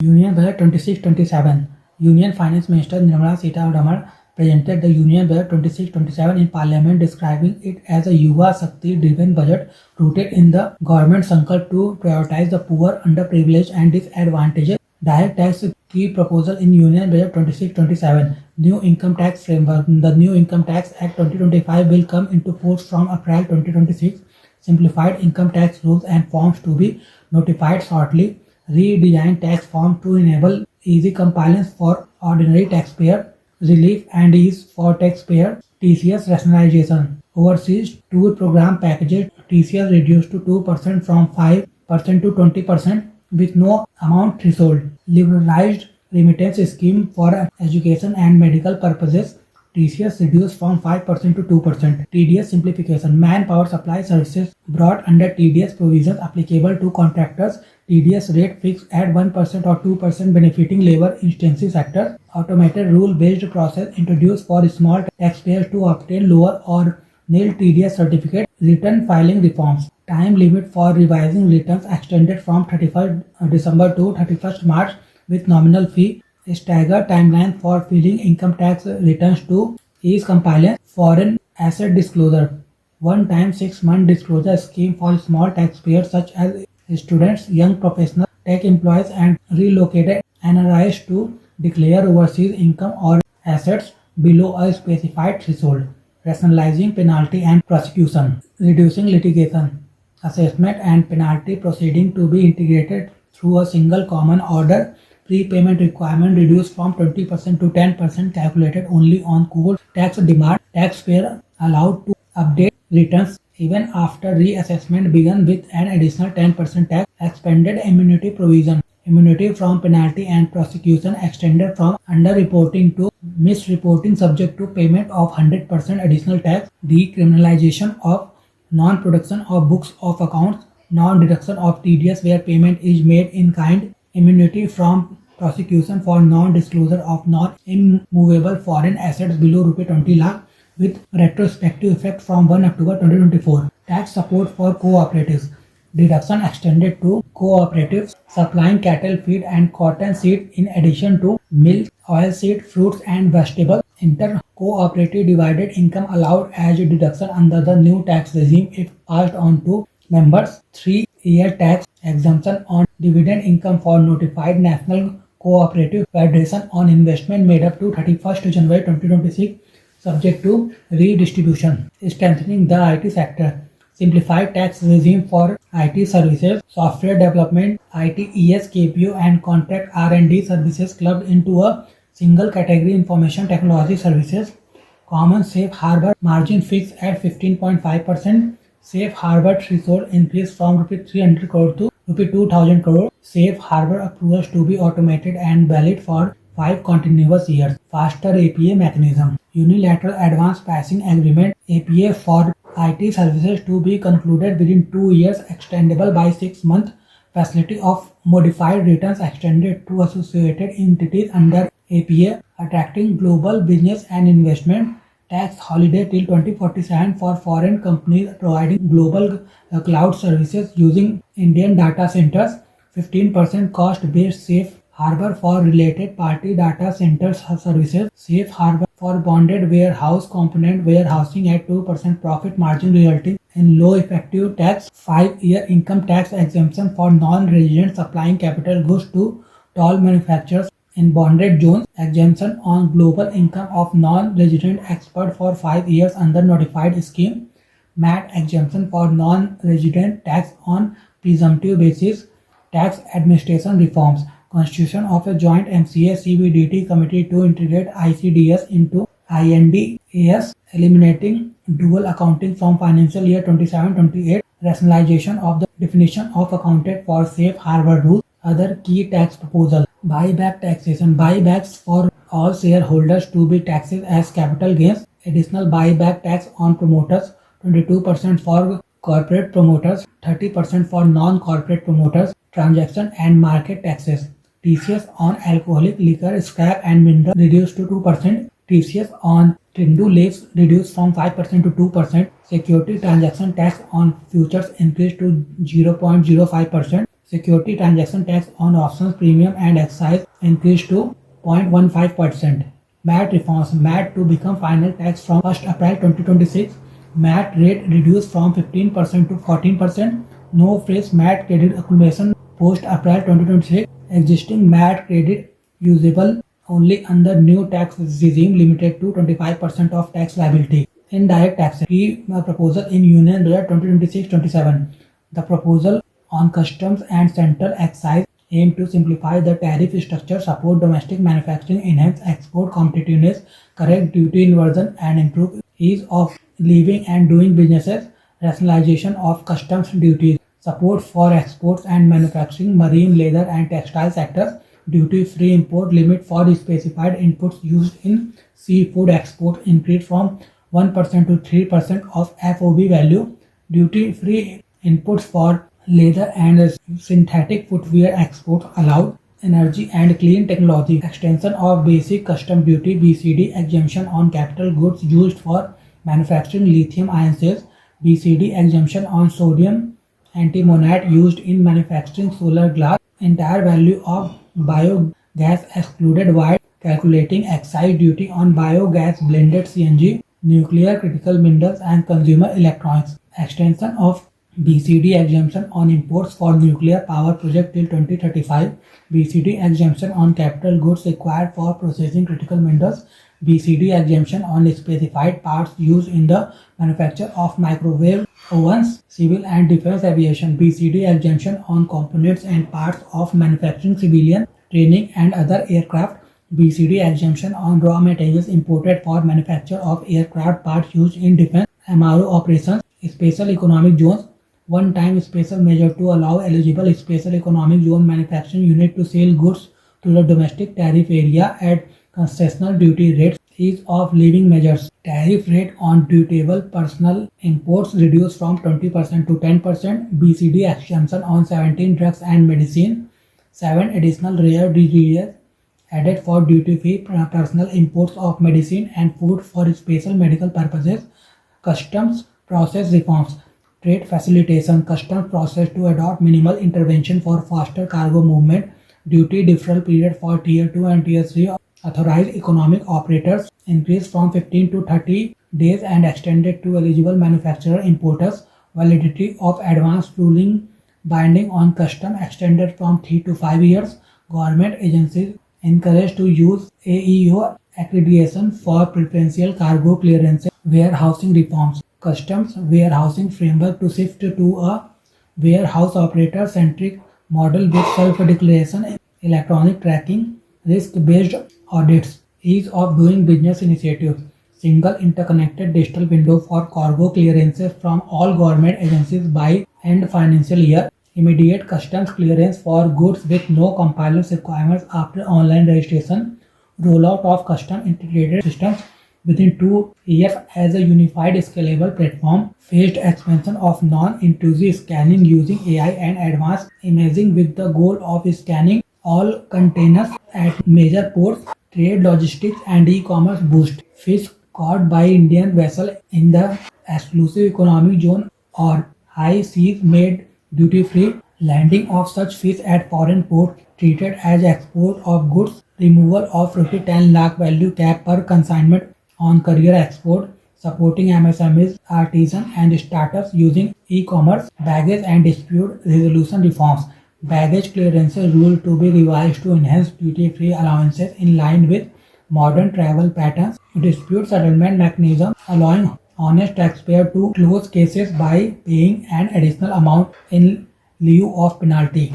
Union Budget 26-27. Union Finance Minister Nirmala Sitharaman presented the Union Budget 26-27 in Parliament, describing it as a Yuva Shakti-driven budget rooted in the government's sankalp to prioritize the poor, underprivileged, and disadvantaged. Direct tax key proposal in Union Budget 26-27. New Income Tax Framework. The New Income Tax Act 2025 will come into force from April 2026. Simplified income tax rules and forms to be notified shortly. Redesigned tax form to enable easy compliance for ordinary taxpayer, relief and ease for taxpayer, TCS rationalization. Overseas tour program packages TCS reduced to 2% from 5% to 20% with no amount threshold. Liberalized remittance scheme for education and medical purposes. TCS reduced from 5% to 2%. TDS simplification. Manpower supply services brought under TDS provisions applicable to contractors. TDS rate fixed at 1% or 2% benefiting labor-intensive sectors. Automated rule-based process introduced for small taxpayers to obtain lower or nil TDS certificate. Return filing reforms. Time limit for revising returns extended from 31st December to 31st March with nominal fee. Staggered timeline for filing income tax returns to ease compliance. Foreign asset disclosure. One-time 6-month disclosure scheme for small taxpayers such as students, young professionals, tech employees, and relocated NRIs to declare overseas income or assets below a specified threshold. Rationalizing penalty and prosecution. Reducing litigation. Assessment and penalty proceeding to be integrated through a single common order. Prepayment requirement reduced from 20% to 10% calculated only on court tax demand. Taxpayer allowed to update returns even after reassessment began with an additional 10% tax. Expanded immunity provision. Immunity from penalty and prosecution extended from underreporting to misreporting subject to payment of 100% additional tax. Decriminalization of non-production of books of accounts, non-deduction of TDS where payment is made in kind. Immunity from prosecution for non-disclosure of non-immovable foreign assets below ₹20 lakh with retrospective effect from 1 October 2024. Tax support for cooperatives. Deduction extended to cooperatives supplying cattle feed and cotton seed in addition to milk, oilseed, fruits and vegetables. Inter-cooperative divided income allowed as a deduction under the new tax regime if passed on to members. 3-year tax exemption on dividend income for notified National Cooperative Federation on investment made up to 31st January 2026 subject to redistribution. Strengthening the IT sector. Simplified tax regime for IT services, software development, ITES, KPO and contract R&D services clubbed into a single category information technology services. Common safe harbor margin fixed at 15.5%. Safe harbor threshold increased from ₹300 crore to ₹2,000 crore. Safe harbor approvals to be automated and valid for 5 continuous years. Faster APA mechanism. Unilateral advance pricing agreement APA for IT services to be concluded within 2 years, extendable by 6 months. Facility of modified returns extended to associated entities under APA, attracting global business and investment. Tax holiday till 2047 for foreign companies providing global cloud services using Indian data centers. 15% cost-based safe harbor for related party data centers services. Safe harbor for bonded warehouse component warehousing at 2% profit margin resulting in low effective tax. 5-year income tax exemption for non-resident supplying capital goods to toll manufacturers in bonded zones. Exemption on global income of non-resident expert for 5 years under notified scheme. MAT exemption for non-resident tax on presumptive basis. Tax administration reforms. Constitution of a joint MCA CBDT committee to integrate ICDS into INDAS, eliminating dual accounting from financial year 27-28. Rationalization of the definition of accounted for safe harbor rules. Other key tax proposal. Buyback taxation. Buybacks for all shareholders to be taxed as capital gains. Additional buyback tax on promoters. 22% for corporate promoters. 30% for non-corporate promoters. Transaction and market taxes. TCS on alcoholic liquor, scrap and mineral reduced to 2%. TCS on Tindu leaves reduced from 5% to 2%. Security transaction tax on futures increased to 0.05%. Security transaction tax on options premium and excise increased to 0.15%. MAT reforms. MAT to become final tax from 1st April 2026. MAT rate reduced from 15% to 14%. No fresh MAT credit accumulation post April 2026. Existing MAT credit usable only under new tax regime limited to 25% of tax liability. Indirect taxes. Key proposal in Union Budget 2026-27. The proposal on customs and central excise aim to simplify the tariff structure, support domestic manufacturing, enhance export competitiveness, correct duty inversion, and improve ease of living and doing businesses, rationalization of customs duties, support for exports and manufacturing, marine, leather, and textile sectors, duty-free import limit for specified inputs used in seafood exports increased from 1% to 3% of FOB value, duty-free inputs for leather and synthetic footwear exports allowed, energy and clean technology, extension of basic custom duty BCD exemption on capital goods used for manufacturing lithium-ion cells, BCD exemption on sodium antimonide used in manufacturing solar glass, entire value of biogas excluded while calculating excise duty on biogas blended CNG, nuclear critical minerals and consumer electronics, extension of BCD exemption on imports for nuclear power project till 2035, BCD exemption on capital goods required for processing critical minerals, BCD exemption on specified parts used in the manufacture of microwave ovens, civil and defense aviation, BCD exemption on components and parts of manufacturing civilian, training and other aircraft, BCD exemption on raw materials imported for manufacture of aircraft parts used in defense, MRO operations, special economic zones, one-time special measure to allow eligible special economic zone manufacturing unit to sell goods to the domestic tariff area at concessional duty rates, ease of living measures, tariff rate on dutiable personal imports reduced from 20% to 10%, BCD exemption on 17 drugs and medicine, 7 additional rare diseases added for duty-free personal imports of medicine and food for special medical purposes, customs process reforms, trade facilitation, customs process to adopt minimal intervention for faster cargo movement, duty deferral period for Tier 2 and Tier 3 authorized economic operators increased from 15 to 30 days and extended to eligible manufacturer importers, validity of advanced ruling binding on custom extended from 3 to 5 years, government agencies encouraged to use AEO accreditation for preferential cargo clearances, warehousing reforms, customs warehousing framework to shift to a warehouse operator-centric model with self-declaration, electronic tracking, risk-based audits, ease of doing business initiatives, single interconnected digital window for cargo clearances from all government agencies by end financial year, immediate customs clearance for goods with no compliance requirements after online registration, rollout of custom integrated systems within 2 years as a unified scalable platform, phased expansion of non-intrusive scanning using AI and advanced imaging with the goal of scanning all containers at major ports, trade logistics and e-commerce boost, fish caught by Indian vessel in the exclusive economic zone or high seas made duty-free, landing of such fish at foreign ports treated as export of goods, removal of Rs 10 lakh value cap per consignment on courier export, supporting MSMEs, artisans and startups using e-commerce, baggage and dispute resolution reforms, baggage clearances rule to be revised to enhance duty-free allowances in line with modern travel patterns, dispute settlement mechanism allowing honest taxpayer to close cases by paying an additional amount in lieu of penalty.